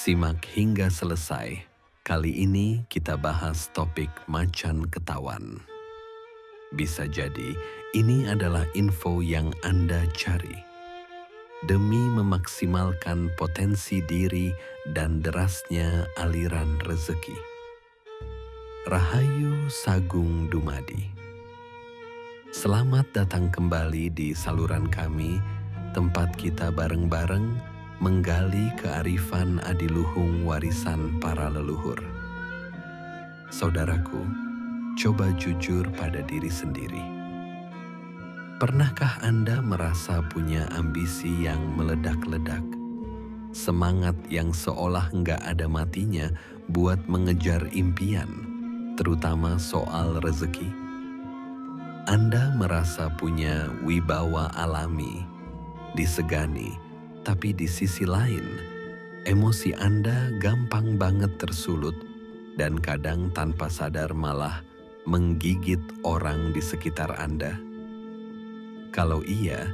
Simak hingga selesai. Kali ini kita bahas topik macan ketahuan. Bisa jadi ini adalah info yang Anda cari. Demi memaksimalkan potensi diri dan derasnya aliran rezeki. Rahayu Sagung Dumadi. Selamat datang kembali di saluran kami, tempat kita bareng-bareng menggali kearifan adiluhung warisan para leluhur. Saudaraku, coba jujur pada diri sendiri. Pernahkah Anda merasa punya ambisi yang meledak-ledak? Semangat yang seolah nggak ada matinya buat mengejar impian, terutama soal rezeki? Anda merasa punya wibawa alami, disegani, tapi di sisi lain, emosi Anda gampang banget tersulut dan kadang tanpa sadar malah menggigit orang di sekitar Anda. Kalau iya,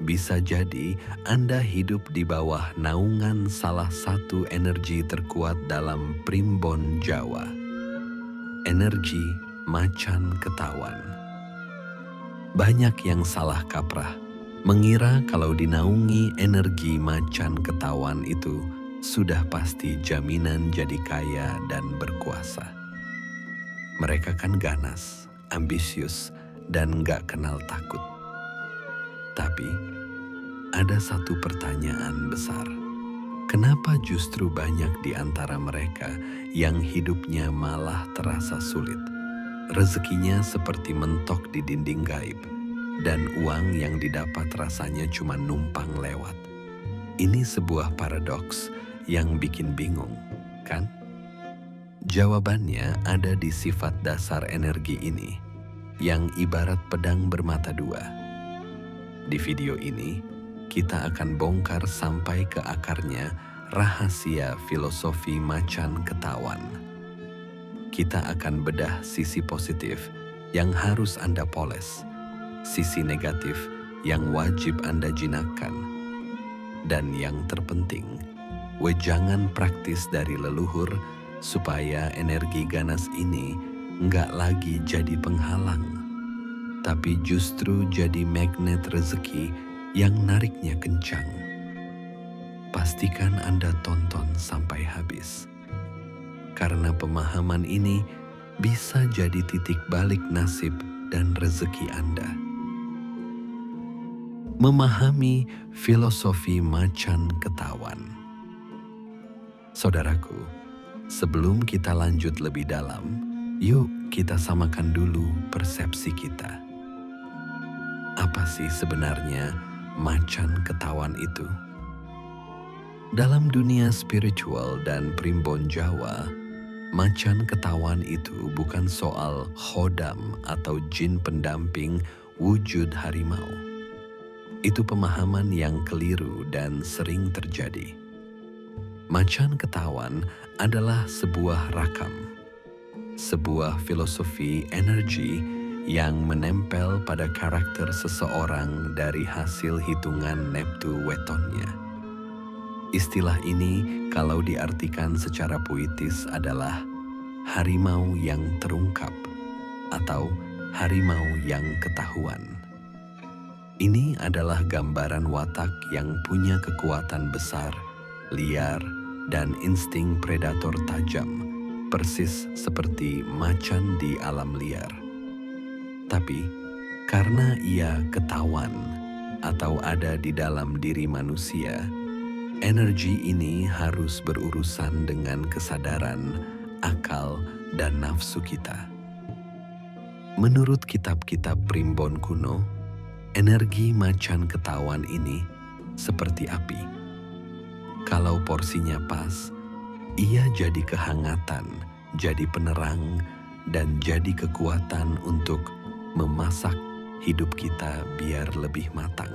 bisa jadi Anda hidup di bawah naungan salah satu energi terkuat dalam primbon Jawa. Energi macan ketahuan. Banyak yang salah kaprah, mengira kalau dinaungi energi macan ketahuan itu sudah pasti jaminan jadi kaya dan berkuasa. Mereka kan ganas, ambisius, dan gak kenal takut. Tapi ada satu pertanyaan besar. Kenapa justru banyak di antara mereka yang hidupnya malah terasa sulit? Rezekinya seperti mentok di dinding gaib, dan uang yang didapat rasanya cuma numpang lewat. Ini sebuah paradoks yang bikin bingung, kan? Jawabannya ada di sifat dasar energi ini, yang ibarat pedang bermata dua. Di video ini, kita akan bongkar sampai ke akarnya rahasia filosofi macan ketahuan. Kita akan bedah sisi positif yang harus Anda poles, sisi negatif yang wajib Anda jinakkan, dan yang terpenting, wejangan praktis dari leluhur supaya energi ganas ini nggak lagi jadi penghalang, tapi justru jadi magnet rezeki yang nariknya kencang. Pastikan Anda tonton sampai habis, karena pemahaman ini bisa jadi titik balik nasib dan rezeki Anda. Memahami filosofi macan ketahuan. Saudaraku, sebelum kita lanjut lebih dalam, yuk kita samakan dulu persepsi kita. Apa sih sebenarnya macan ketahuan itu? Dalam dunia spiritual dan primbon Jawa, macan ketahuan itu bukan soal khodam atau jin pendamping wujud harimau. Itu pemahaman yang keliru dan sering terjadi. Macan ketahuan adalah sebuah rakam, sebuah filosofi energi yang menempel pada karakter seseorang dari hasil hitungan neptu wetonnya. Istilah ini kalau diartikan secara puitis adalah harimau yang terungkap atau harimau yang ketahuan. Ini adalah gambaran watak yang punya kekuatan besar, liar, dan insting predator tajam, persis seperti macan di alam liar. Tapi karena ia ketahuan atau ada di dalam diri manusia, energi ini harus berurusan dengan kesadaran, akal, dan nafsu kita. Menurut kitab-kitab primbon kuno, energi macan ketahuan ini seperti api. Kalau porsinya pas, ia jadi kehangatan, jadi penerang, dan jadi kekuatan untuk memasak hidup kita biar lebih matang.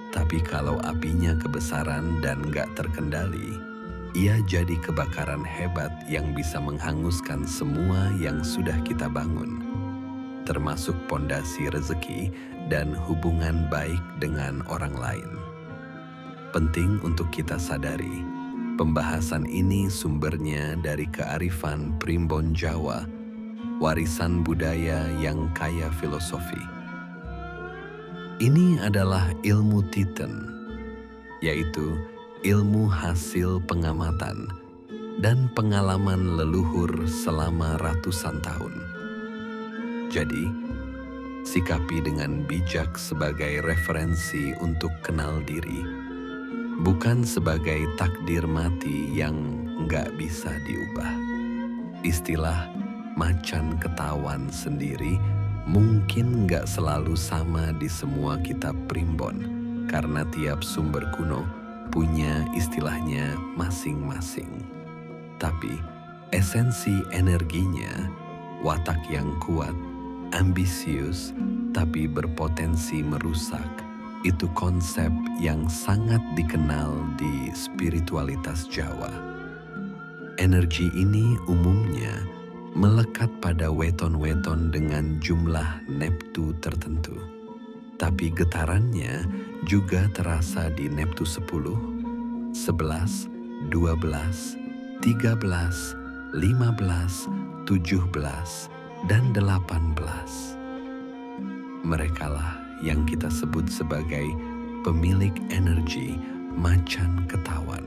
Tapi kalau apinya kebesaran dan gak terkendali, ia jadi kebakaran hebat yang bisa menghanguskan semua yang sudah kita bangun, termasuk pondasi rezeki dan hubungan baik dengan orang lain. Penting untuk kita sadari, Pembahasan ini sumbernya dari kearifan primbon Jawa, warisan budaya yang kaya filosofi. Ini adalah ilmu Titen, yaitu ilmu hasil pengamatan dan pengalaman leluhur selama ratusan tahun. Jadi, sikapi dengan bijak sebagai referensi untuk kenal diri, bukan sebagai takdir mati yang nggak bisa diubah. Istilah macan ketahuan sendiri mungkin nggak selalu sama di semua kitab primbon, karena tiap sumber kuno punya istilahnya masing-masing. Tapi esensi energinya, watak yang kuat, ambisius, tapi berpotensi merusak, itu konsep yang sangat dikenal di spiritualitas Jawa. Energi ini umumnya melekat pada weton-weton dengan jumlah neptu tertentu. Tapi getarannya juga terasa di neptu 10, 11, 12, 13, 15, 17, dan 18. Merekalah yang kita sebut sebagai pemilik energi macan ketahuan.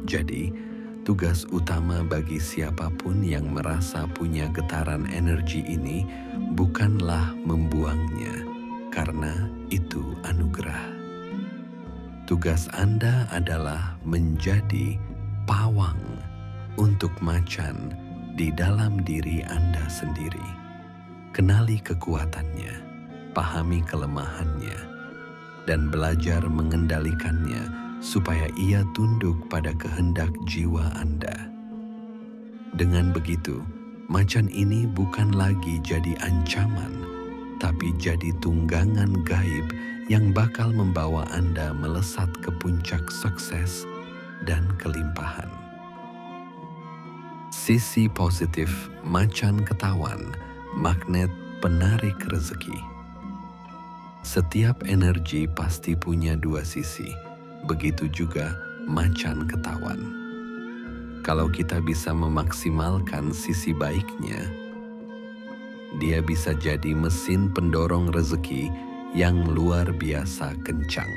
Jadi, tugas utama bagi siapapun yang merasa punya getaran energi ini bukanlah membuangnya, karena itu anugerah. Tugas Anda adalah menjadi pawang untuk macan di dalam diri Anda sendiri. Kenali kekuatannya, pahami kelemahannya, dan belajar mengendalikannya supaya ia tunduk pada kehendak jiwa Anda. Dengan begitu, macan ini bukan lagi jadi ancaman, tapi jadi tunggangan gaib yang bakal membawa Anda melesat ke puncak sukses dan kelimpahan. Sisi positif macan ketahuan, magnet penarik rezeki. Setiap energi pasti punya dua sisi, begitu juga macan ketahuan. Kalau kita bisa memaksimalkan sisi baiknya, dia bisa jadi mesin pendorong rezeki yang luar biasa kencang.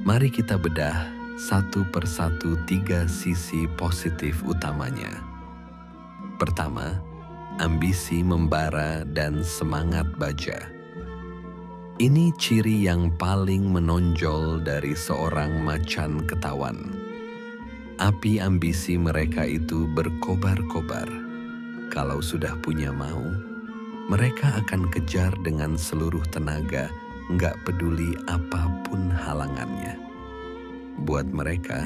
Mari kita bedah satu persatu 3 sisi positif utamanya. Pertama, ambisi membara dan semangat baja. Ini ciri yang paling menonjol dari seorang macan ketahuan. Api ambisi mereka itu berkobar-kobar. Kalau sudah punya mau, mereka akan kejar dengan seluruh tenaga, nggak peduli apapun halangannya. Buat mereka,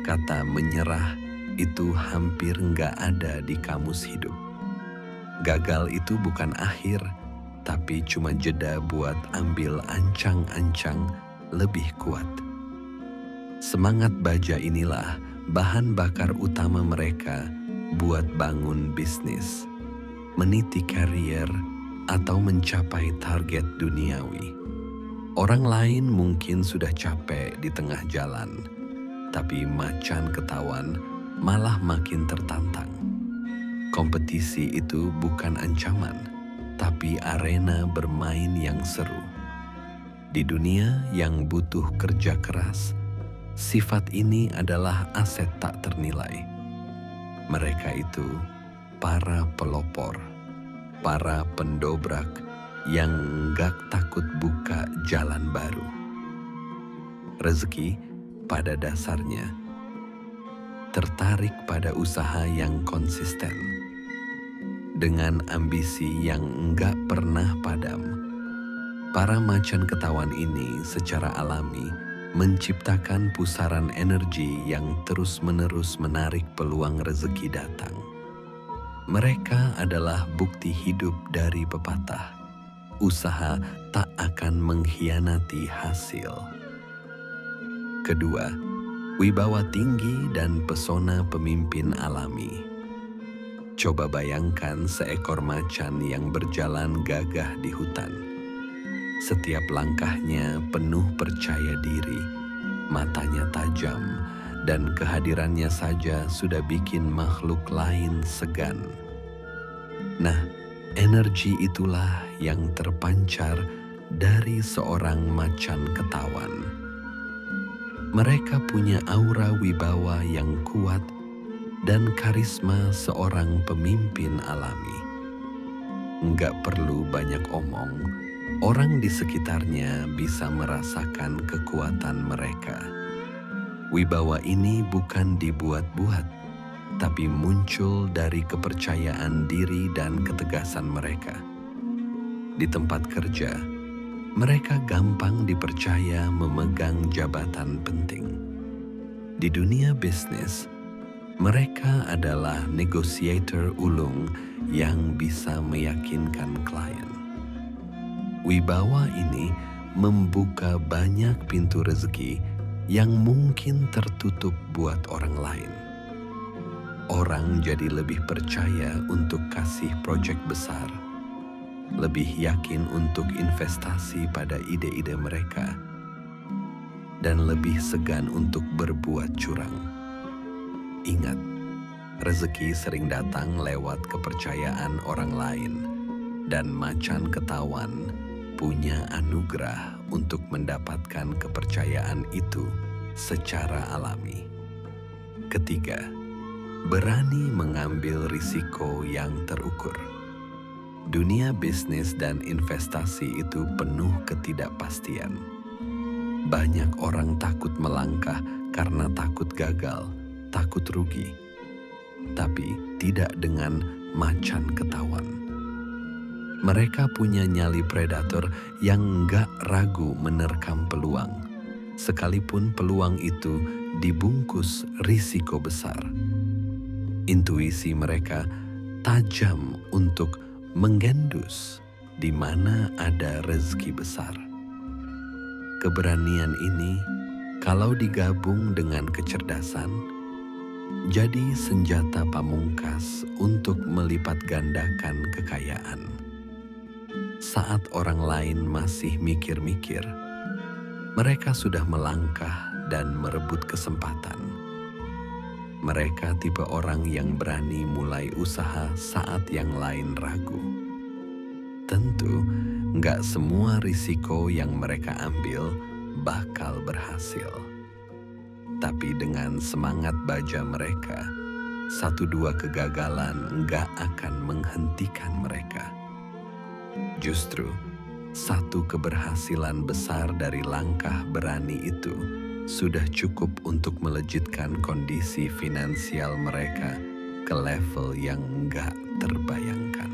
kata menyerah itu hampir nggak ada di kamus hidup. Gagal itu bukan akhir, tapi cuma jeda buat ambil ancang-ancang lebih kuat. Semangat baja inilah bahan bakar utama mereka buat bangun bisnis, meniti karier, atau mencapai target duniawi. Orang lain mungkin sudah capek di tengah jalan, tapi macan ketahuan malah makin tertantang. Kompetisi itu bukan ancaman, tapi arena bermain yang seru. Di dunia yang butuh kerja keras, sifat ini adalah aset tak ternilai. Mereka itu para pelopor, para pendobrak yang enggak takut buka jalan baru. Rezeki pada dasarnya tertarik pada usaha yang konsisten. Dengan ambisi yang enggak pernah padam, para macan ketahuan ini secara alami menciptakan pusaran energi yang terus-menerus menarik peluang rezeki datang. Mereka adalah bukti hidup dari pepatah, usaha tak akan mengkhianati hasil. Kedua, wibawa tinggi dan pesona pemimpin alami. Coba bayangkan seekor macan yang berjalan gagah di hutan. Setiap langkahnya penuh percaya diri, matanya tajam, dan kehadirannya saja sudah bikin makhluk lain segan. Nah, energi itulah yang terpancar dari seorang macan ketawan. Mereka punya aura wibawa yang kuat dan karisma seorang pemimpin alami. Nggak perlu banyak omong, orang di sekitarnya bisa merasakan kekuatan mereka. Wibawa ini bukan dibuat-buat, tapi muncul dari kepercayaan diri dan ketegasan mereka. Di tempat kerja, mereka gampang dipercaya memegang jabatan penting. Di dunia bisnis, mereka adalah negotiator ulung yang bisa meyakinkan klien. Wibawa ini membuka banyak pintu rezeki yang mungkin tertutup buat orang lain. Orang jadi lebih percaya untuk kasih proyek besar, lebih yakin untuk investasi pada ide-ide mereka, dan lebih segan untuk berbuat curang. Ingat, rezeki sering datang lewat kepercayaan orang lain, dan macan ketawan punya anugerah untuk mendapatkan kepercayaan itu secara alami. Ketiga, berani mengambil risiko yang terukur. Dunia bisnis dan investasi itu penuh ketidakpastian. Banyak orang takut melangkah karena takut gagal, takut rugi. Tapi tidak dengan macan ketawan. Mereka punya nyali predator yang nggak ragu menerkam peluang, sekalipun peluang itu dibungkus risiko besar. Intuisi mereka tajam untuk menggendus di mana ada rezeki besar. Keberanian ini, kalau digabung dengan kecerdasan, jadi senjata pamungkas untuk melipat gandakan kekayaan. Saat orang lain masih mikir-mikir, mereka sudah melangkah dan merebut kesempatan. Mereka tipe orang yang berani mulai usaha saat yang lain ragu. Tentu, nggak semua risiko yang mereka ambil bakal berhasil. Tapi dengan semangat baja mereka, 1-2 kegagalan nggak akan menghentikan mereka. Justru, satu keberhasilan besar dari langkah berani itu sudah cukup untuk melejitkan kondisi finansial mereka ke level yang nggak terbayangkan.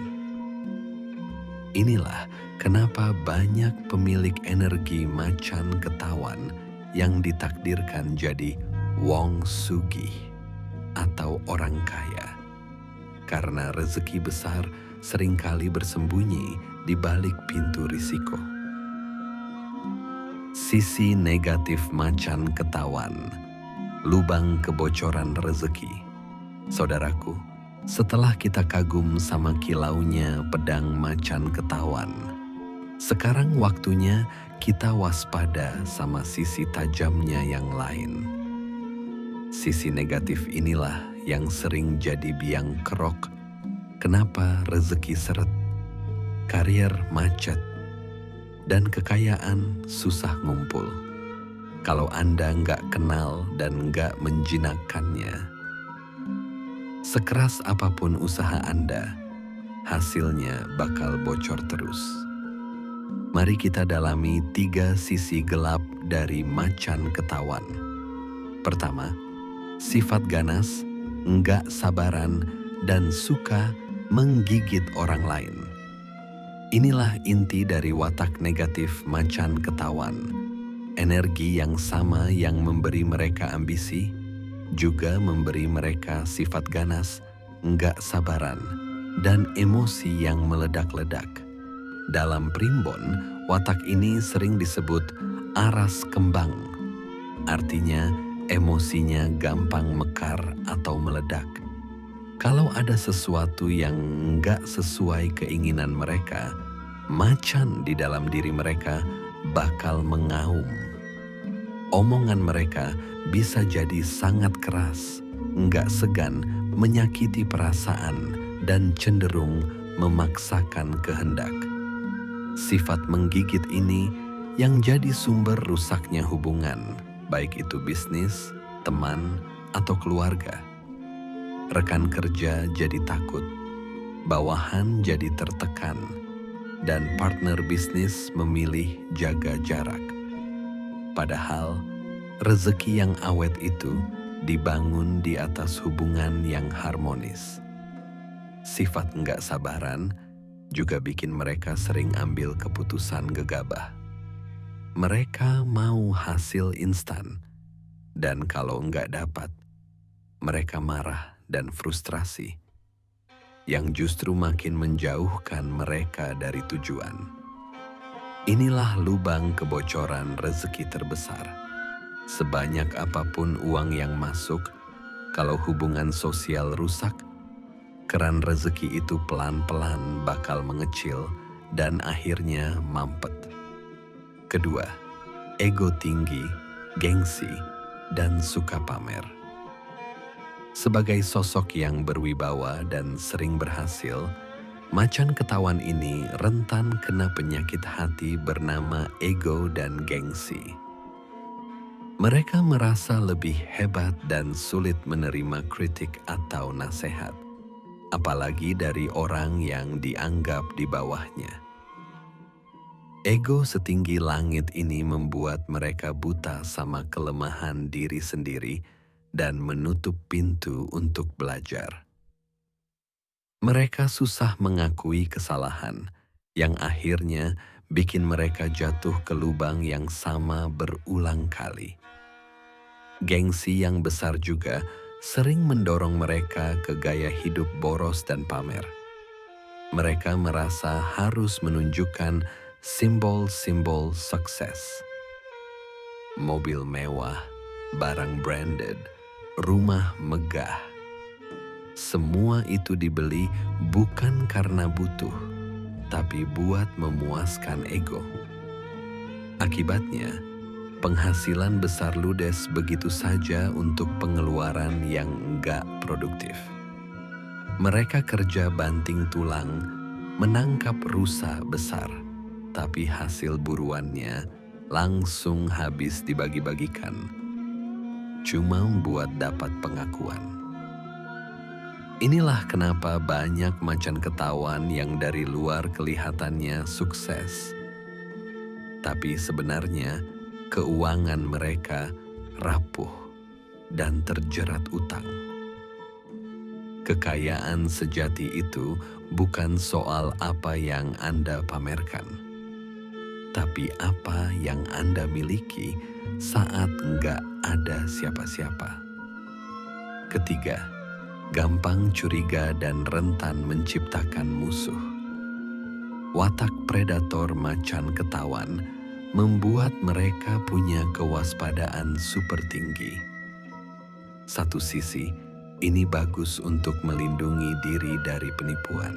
Inilah kenapa banyak pemilik energi macan ketawan yang ditakdirkan jadi wong sugih atau orang kaya. Karena rezeki besar seringkali bersembunyi di balik pintu risiko. Sisi negatif macan ketawan, lubang kebocoran rezeki. Saudaraku, setelah kita kagum sama kilaunya pedang macan ketawan, sekarang waktunya kita waspada sama sisi tajamnya yang lain. Sisi negatif inilah yang sering jadi biang kerok. Kenapa rezeki seret, karier macet, dan kekayaan susah ngumpul kalau Anda nggak kenal dan nggak menjinakkannya. Sekeras apapun usaha Anda, hasilnya bakal bocor terus. Mari kita dalami 3 sisi gelap dari macan ketawan. Pertama, sifat ganas, nggak sabaran, dan suka menggigit orang lain. Inilah inti dari watak negatif macan ketawan. Energi yang sama yang memberi mereka ambisi, juga memberi mereka sifat ganas, nggak sabaran, dan emosi yang meledak-ledak. Dalam primbon, watak ini sering disebut aras kembang. Artinya, emosinya gampang mekar atau meledak. Kalau ada sesuatu yang nggak sesuai keinginan mereka, macan di dalam diri mereka bakal mengaum. Omongan mereka bisa jadi sangat keras, nggak segan menyakiti perasaan dan cenderung memaksakan kehendak. Sifat menggigit ini yang jadi sumber rusaknya hubungan, baik itu bisnis, teman, atau keluarga. Rekan kerja jadi takut, bawahan jadi tertekan, dan partner bisnis memilih jaga jarak. Padahal, rezeki yang awet itu dibangun di atas hubungan yang harmonis. Sifat nggak sabaran juga bikin mereka sering ambil keputusan gegabah. Mereka mau hasil instan, dan kalau nggak dapat, mereka marah dan frustrasi, yang justru makin menjauhkan mereka dari tujuan. Inilah lubang kebocoran rezeki terbesar. Sebanyak apapun uang yang masuk, kalau hubungan sosial rusak, keran rezeki itu pelan-pelan bakal mengecil dan akhirnya mampet. Kedua, ego tinggi, gengsi, dan suka pamer. Sebagai sosok yang berwibawa dan sering berhasil, macan ketahuan ini rentan kena penyakit hati bernama ego dan gengsi. Mereka merasa lebih hebat dan sulit menerima kritik atau nasihat, apalagi dari orang yang dianggap di bawahnya. Ego setinggi langit ini membuat mereka buta sama kelemahan diri sendiri dan menutup pintu untuk belajar. Mereka susah mengakui kesalahan, yang akhirnya bikin mereka jatuh ke lubang yang sama berulang kali. Gengsi yang besar juga sering mendorong mereka ke gaya hidup boros dan pamer. Mereka merasa harus menunjukkan simbol-simbol sukses. Mobil mewah, barang branded, rumah megah. Semua itu dibeli bukan karena butuh, tapi buat memuaskan ego. Akibatnya, penghasilan besar ludes begitu saja untuk pengeluaran yang enggak produktif. Mereka kerja banting tulang, menangkap rusa besar, tapi hasil buruannya langsung habis dibagi-bagikan, cuma buat dapat pengakuan. Inilah kenapa banyak macan ketahuan yang dari luar kelihatannya sukses, tapi sebenarnya keuangan mereka rapuh dan terjerat utang. Kekayaan sejati itu bukan soal apa yang Anda pamerkan, tapi apa yang Anda miliki saat nggak ada siapa-siapa. Ketiga, gampang curiga dan rentan menciptakan musuh. Watak predator macan ketahuan membuat mereka punya kewaspadaan super tinggi. Satu sisi, ini bagus untuk melindungi diri dari penipuan.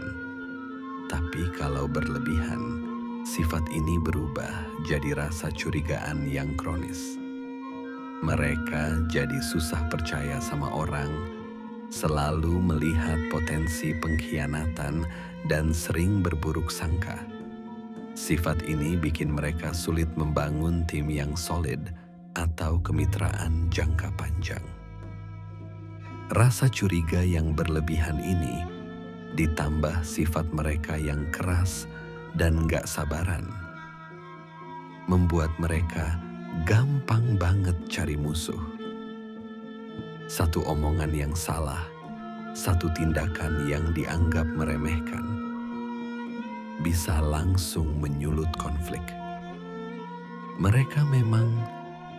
Tapi kalau berlebihan, sifat ini berubah jadi rasa curigaan yang kronis. Mereka jadi susah percaya sama orang, selalu melihat potensi pengkhianatan dan sering berburuk sangka. Sifat ini bikin mereka sulit membangun tim yang solid atau kemitraan jangka panjang. Rasa curiga yang berlebihan ini ditambah sifat mereka yang keras dan gak sabaran, membuat mereka gampang banget cari musuh. Satu omongan yang salah, satu tindakan yang dianggap meremehkan, bisa langsung menyulut konflik. Mereka memang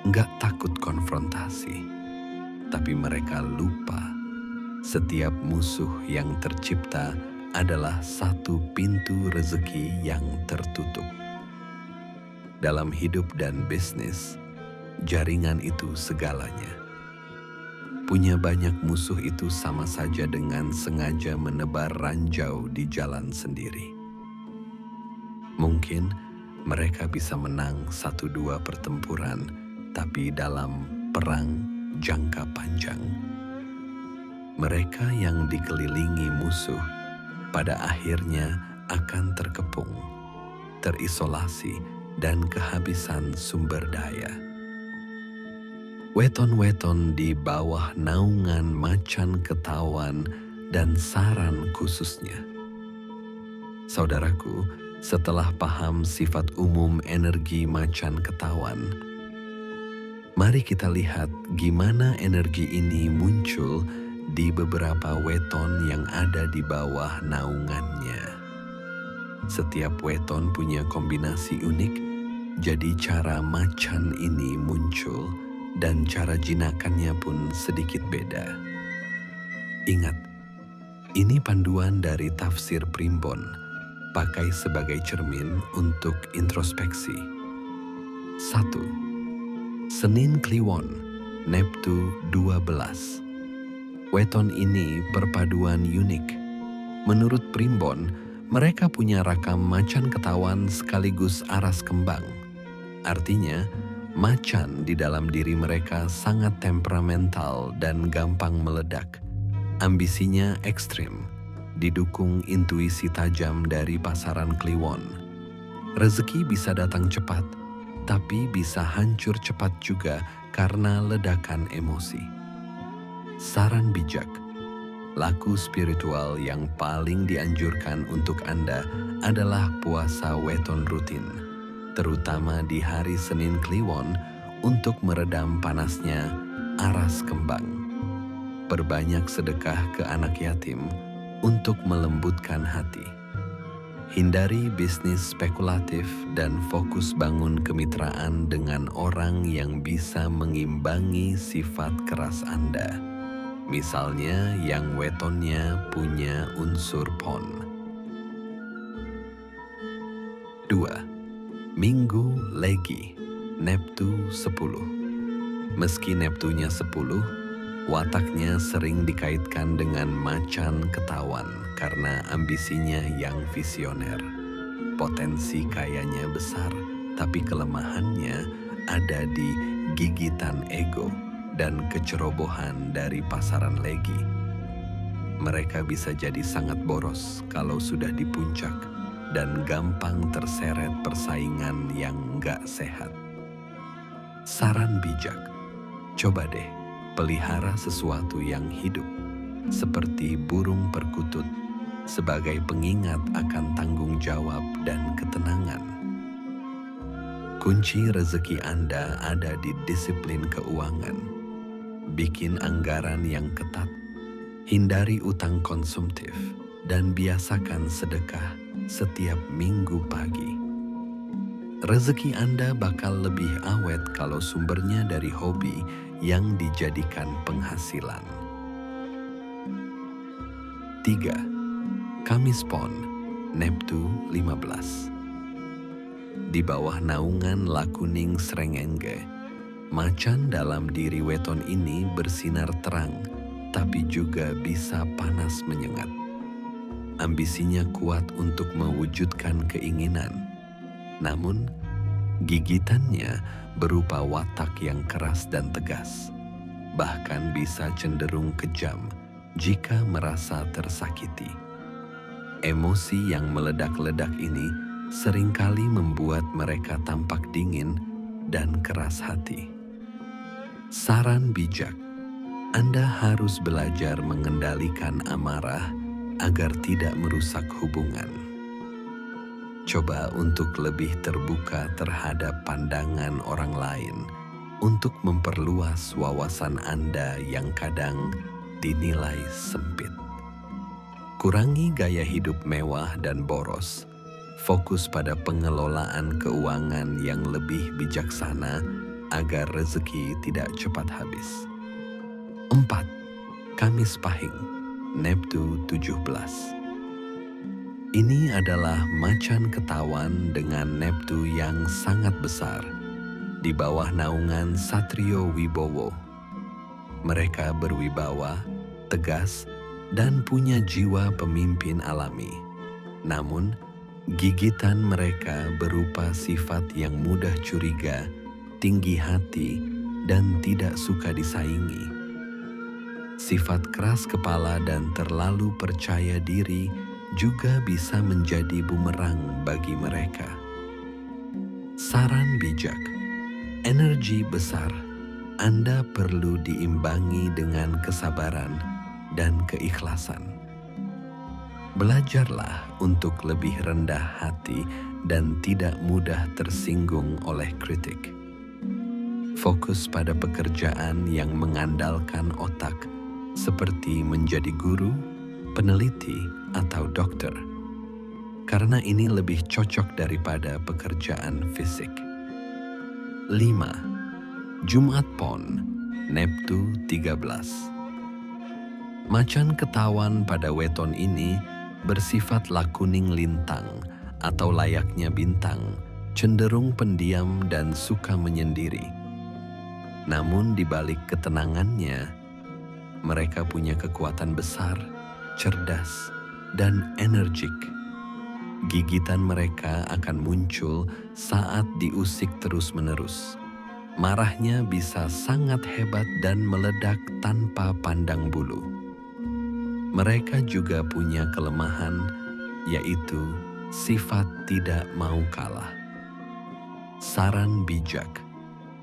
nggak takut konfrontasi, tapi mereka lupa setiap musuh yang tercipta adalah satu pintu rezeki yang tertutup. Dalam hidup dan bisnis, jaringan itu segalanya. Punya banyak musuh itu sama saja dengan sengaja menebar ranjau di jalan sendiri. Mungkin mereka bisa menang 1-2 pertempuran tapi dalam perang jangka panjang. Mereka yang dikelilingi musuh pada akhirnya akan terkepung, terisolasi, dan kehabisan sumber daya. Weton-weton di bawah naungan macan ketahuan dan saran khususnya. Saudaraku, setelah paham sifat umum energi macan ketahuan, mari kita lihat gimana energi ini muncul di beberapa weton yang ada di bawah naungannya. Setiap weton punya kombinasi unik, jadi cara macan ini muncul dan cara jinakannya pun sedikit beda. Ingat, ini panduan dari tafsir primbon, pakai sebagai cermin untuk introspeksi. 1. Senin Kliwon, Neptu 12. Weton ini perpaduan unik. Menurut primbon, mereka punya rakam macan ketahuan sekaligus aras kembang. Artinya, macan di dalam diri mereka sangat temperamental dan gampang meledak. Ambisinya ekstrim, didukung intuisi tajam dari pasaran Kliwon. Rezeki bisa datang cepat, tapi bisa hancur cepat juga karena ledakan emosi. Saran bijak, laku spiritual yang paling dianjurkan untuk Anda adalah puasa weton rutin, terutama di hari Senin Kliwon untuk meredam panasnya aras kembang. Perbanyak sedekah ke anak yatim untuk melembutkan hati. Hindari bisnis spekulatif dan fokus bangun kemitraan dengan orang yang bisa mengimbangi sifat keras Anda. Misalnya yang wetonnya punya unsur pon. 2. Minggu Legi, Neptu 10. Meski Neptunya 10, wataknya sering dikaitkan dengan macan ketahuan karena ambisinya yang visioner. Potensi kayanya besar, tapi kelemahannya ada di gigitan ego dan kecerobohan dari pasaran legi. Mereka bisa jadi sangat boros kalau sudah di puncak dan gampang terseret persaingan yang nggak sehat. Saran bijak, coba deh pelihara sesuatu yang hidup, seperti burung perkutut, sebagai pengingat akan tanggung jawab dan ketenangan. Kunci rezeki Anda ada di disiplin keuangan. Bikin anggaran yang ketat, hindari utang konsumtif, dan biasakan sedekah setiap minggu pagi. Rezeki Anda bakal lebih awet kalau sumbernya dari hobi yang dijadikan penghasilan. 3. Kamis Pon, Neptu 15. Di bawah naungan Lakuning Srengenge, macan dalam diri weton ini bersinar terang, tapi juga bisa panas menyengat. Ambisinya kuat untuk mewujudkan keinginan, namun gigitannya berupa watak yang keras dan tegas, bahkan bisa cenderung kejam jika merasa tersakiti. Emosi yang meledak-ledak ini seringkali membuat mereka tampak dingin dan keras hati. Saran bijak, Anda harus belajar mengendalikan amarah agar tidak merusak hubungan. Coba untuk lebih terbuka terhadap pandangan orang lain untuk memperluas wawasan Anda yang kadang dinilai sempit. Kurangi gaya hidup mewah dan boros. Fokus pada pengelolaan keuangan yang lebih bijaksana agar rezeki tidak cepat habis. 4. Kamis Pahing, Neptu 17. Ini adalah macan ketahuan dengan Neptu yang sangat besar di bawah naungan Satrio Wibowo. Mereka berwibawa, tegas, dan punya jiwa pemimpin alami. Namun, gigitan mereka berupa sifat yang mudah curiga tinggi hati, dan tidak suka disaingi. Sifat keras kepala dan terlalu percaya diri juga bisa menjadi bumerang bagi mereka. Saran bijak, energi besar, Anda perlu diimbangi dengan kesabaran dan keikhlasan. Belajarlah untuk lebih rendah hati dan tidak mudah tersinggung oleh kritik. Fokus pada pekerjaan yang mengandalkan otak, seperti menjadi guru, peneliti, atau dokter, karena ini lebih cocok daripada pekerjaan fisik. 5. Jumat Pon, Neptu 13. Macan ketahuan pada weton ini bersifat lakuning lintang atau layaknya bintang, cenderung pendiam dan suka menyendiri. Namun di balik ketenangannya, mereka punya kekuatan besar, cerdas, dan energik. Gigitan mereka akan muncul saat diusik terus-menerus. Marahnya bisa sangat hebat dan meledak tanpa pandang bulu. Mereka juga punya kelemahan, yaitu sifat tidak mau kalah. Saran bijak,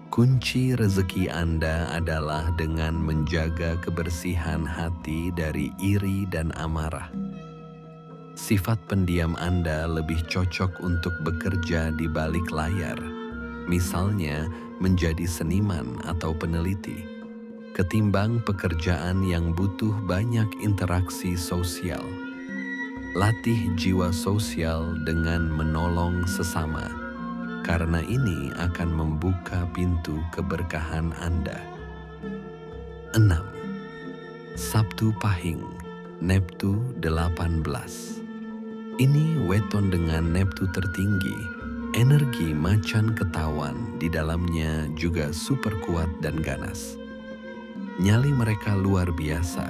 kunci rezeki Anda adalah dengan menjaga kebersihan hati dari iri dan amarah. Sifat pendiam Anda lebih cocok untuk bekerja di balik layar, misalnya menjadi seniman atau peneliti, ketimbang pekerjaan yang butuh banyak interaksi sosial. Latih jiwa sosial dengan menolong sesama, karena ini akan membuka pintu keberkahan Anda. 6. Sabtu Pahing, Neptu 18. Ini weton dengan Neptu tertinggi. Energi macan ketahuan di dalamnya juga super kuat dan ganas. Nyali mereka luar biasa.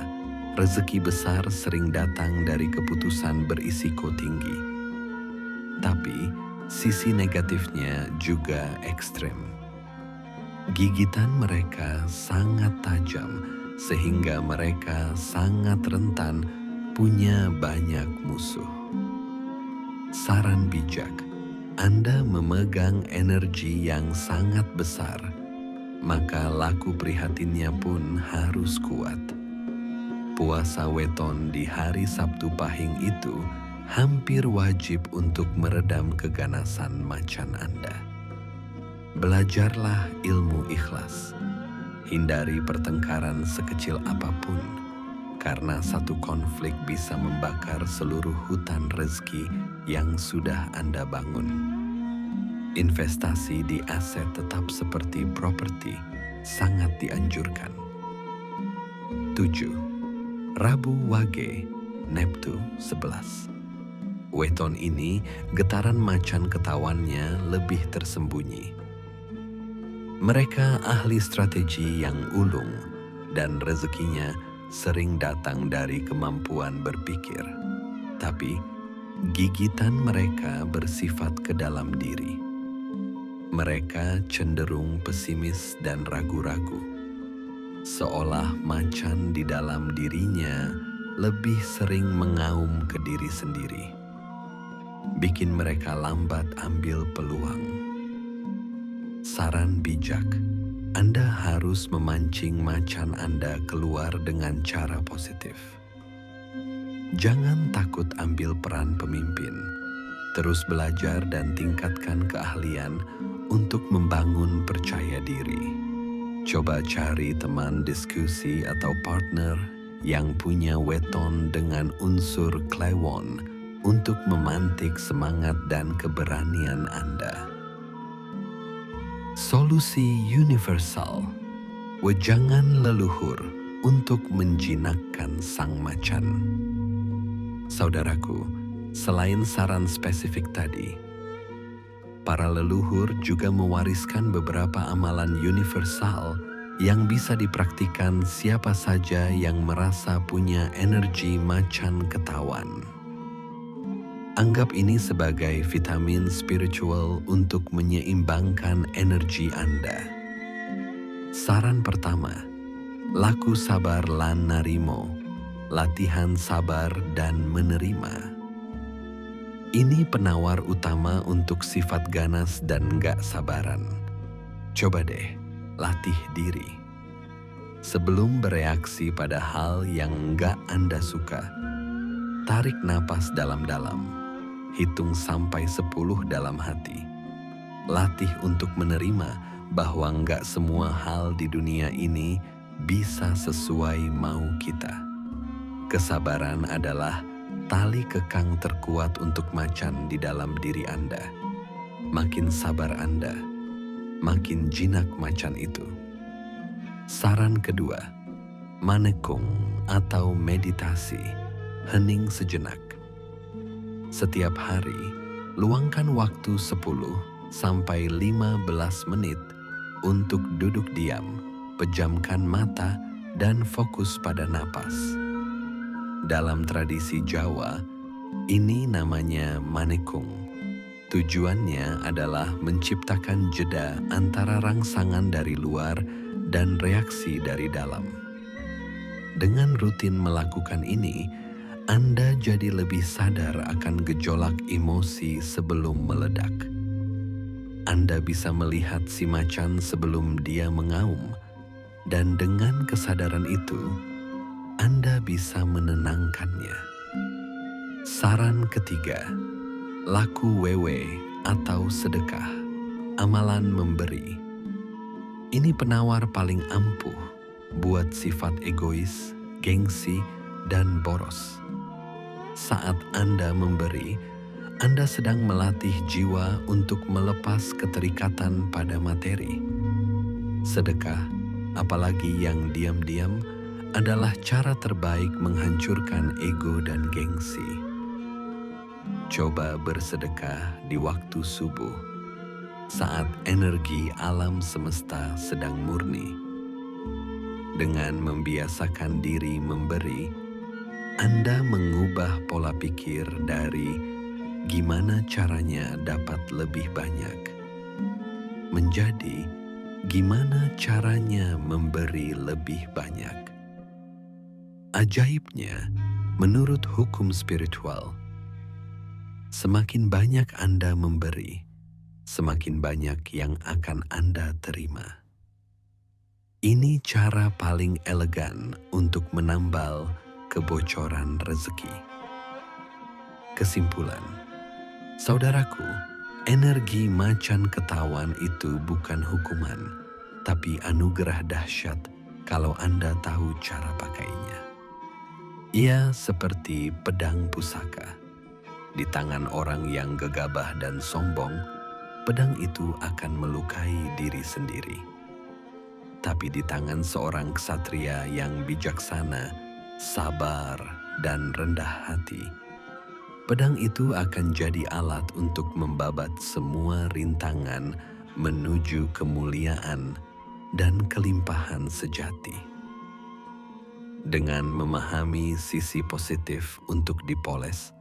Rezeki besar sering datang dari keputusan berisiko tinggi. Tapi sisi negatifnya juga ekstrem. Gigitan mereka sangat tajam sehingga mereka sangat rentan punya banyak musuh. Saran bijak, Anda memegang energi yang sangat besar, maka laku prihatinnya pun harus kuat. Puasa weton di hari Sabtu Pahing itu hampir wajib untuk meredam keganasan macan Anda. Belajarlah ilmu ikhlas. Hindari pertengkaran sekecil apapun, karena satu konflik bisa membakar seluruh hutan rezeki yang sudah Anda bangun. Investasi di aset tetap seperti properti sangat dianjurkan. 7. Rabu Wage, Neptu 11. Weton ini getaran macan ketahuannya lebih tersembunyi. Mereka ahli strategi yang ulung dan rezekinya sering datang dari kemampuan berpikir. Tapi gigitan mereka bersifat ke dalam diri. Mereka cenderung pesimis dan ragu-ragu. Seolah macan di dalam dirinya lebih sering mengaum ke diri sendiri. Bikin mereka lambat ambil peluang. Saran bijak, Anda harus memancing macan Anda keluar dengan cara positif. Jangan takut ambil peran pemimpin. Terus belajar dan tingkatkan keahlian untuk membangun percaya diri. Coba cari teman diskusi atau partner yang punya weton dengan unsur klewon untuk memantik semangat dan keberanian Anda. Solusi universal, wejangan leluhur untuk menjinakkan sang macan. Saudaraku, selain saran spesifik tadi, para leluhur juga mewariskan beberapa amalan universal yang bisa dipraktikkan siapa saja yang merasa punya energi macan ketahuan. Anggap ini sebagai vitamin spiritual untuk menyeimbangkan energi Anda. Saran pertama, laku sabar lan narimo, latihan sabar dan menerima. Ini penawar utama untuk sifat ganas dan gak sabaran. Coba deh, latih diri. Sebelum bereaksi pada hal yang gak Anda suka, tarik napas dalam-dalam, hitung sampai 10 dalam hati. Latih untuk menerima bahwa gak semua hal di dunia ini bisa sesuai mau kita. Kesabaran adalah tali kekang terkuat untuk macan di dalam diri Anda. Makin sabar Anda, makin jinak macan itu. Saran kedua, manekung atau meditasi, hening sejenak. Setiap hari, luangkan waktu 10 sampai 15 menit untuk duduk diam, pejamkan mata, dan fokus pada napas. Dalam tradisi Jawa, ini namanya manekung. Tujuannya adalah menciptakan jeda antara rangsangan dari luar dan reaksi dari dalam. Dengan rutin melakukan ini, Anda jadi lebih sadar akan gejolak emosi sebelum meledak. Anda bisa melihat si macan sebelum dia mengaum, dan dengan kesadaran itu, Anda bisa menenangkannya. Saran ketiga, laku wewe atau sedekah, amalan memberi. Ini penawar paling ampuh buat sifat egois, gengsi, dan boros. Saat Anda memberi, Anda sedang melatih jiwa untuk melepas keterikatan pada materi. Sedekah, apalagi yang diam-diam, adalah cara terbaik menghancurkan ego dan gengsi. Coba bersedekah di waktu subuh, saat energi alam semesta sedang murni. Dengan membiasakan diri memberi, Anda mengubah pola pikir dari gimana caranya dapat lebih banyak menjadi gimana caranya memberi lebih banyak. Ajaibnya, menurut hukum spiritual, semakin banyak Anda memberi, semakin banyak yang akan Anda terima. Ini cara paling elegan untuk menambal kebocoran rezeki. Kesimpulan, saudaraku, energi macan ketahuan itu bukan hukuman, tapi anugerah dahsyat kalau Anda tahu cara pakainya. Ia seperti pedang pusaka. Di tangan orang yang gegabah dan sombong, pedang itu akan melukai diri sendiri. Tapi di tangan seorang ksatria yang bijaksana, sabar, dan rendah hati, pedang itu akan jadi alat untuk membabat semua rintangan menuju kemuliaan dan kelimpahan sejati. Dengan memahami sisi positif untuk dipoles,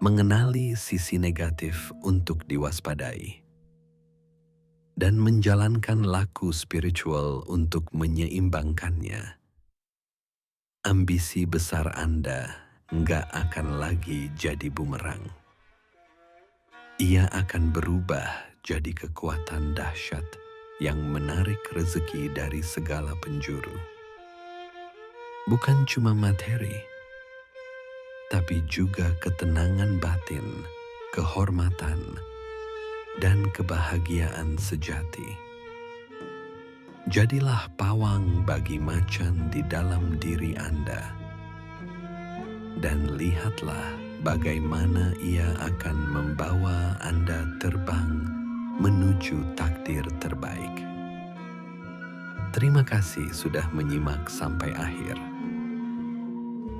mengenali sisi negatif untuk diwaspadai, dan menjalankan laku spiritual untuk menyeimbangkannya, ambisi besar Anda nggak akan lagi jadi bumerang. Ia akan berubah jadi kekuatan dahsyat yang menarik rezeki dari segala penjuru. Bukan cuma materi, tapi juga ketenangan batin, kehormatan, dan kebahagiaan sejati. Jadilah pawang bagi macan di dalam diri Anda, dan lihatlah bagaimana ia akan membawa Anda terbang menuju takdir terbaik. Terima kasih sudah menyimak sampai akhir.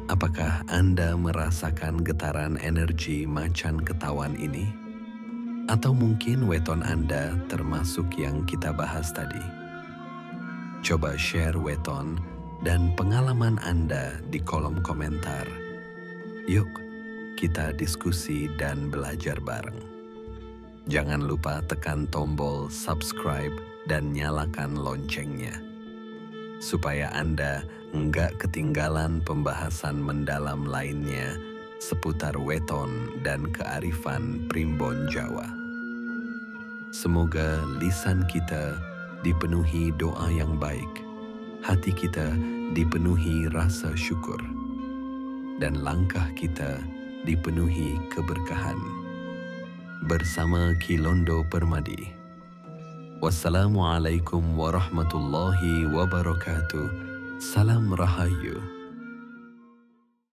Apakah Anda merasakan getaran energi macan ketahuan ini? Atau mungkin weton Anda termasuk yang kita bahas tadi? Coba share weton dan pengalaman Anda di kolom komentar. Yuk, kita diskusi dan belajar bareng. Jangan lupa tekan tombol subscribe dan nyalakan loncengnya, supaya Anda nggak ketinggalan pembahasan mendalam lainnya seputar weton dan kearifan primbon Jawa. Semoga lisan kita dipenuhi doa yang baik, hati kita dipenuhi rasa syukur, dan langkah kita dipenuhi keberkahan. Bersama Kilondo Permadi. Wassalamualaikum warahmatullahi wabarakatuh. Salam Rahayu.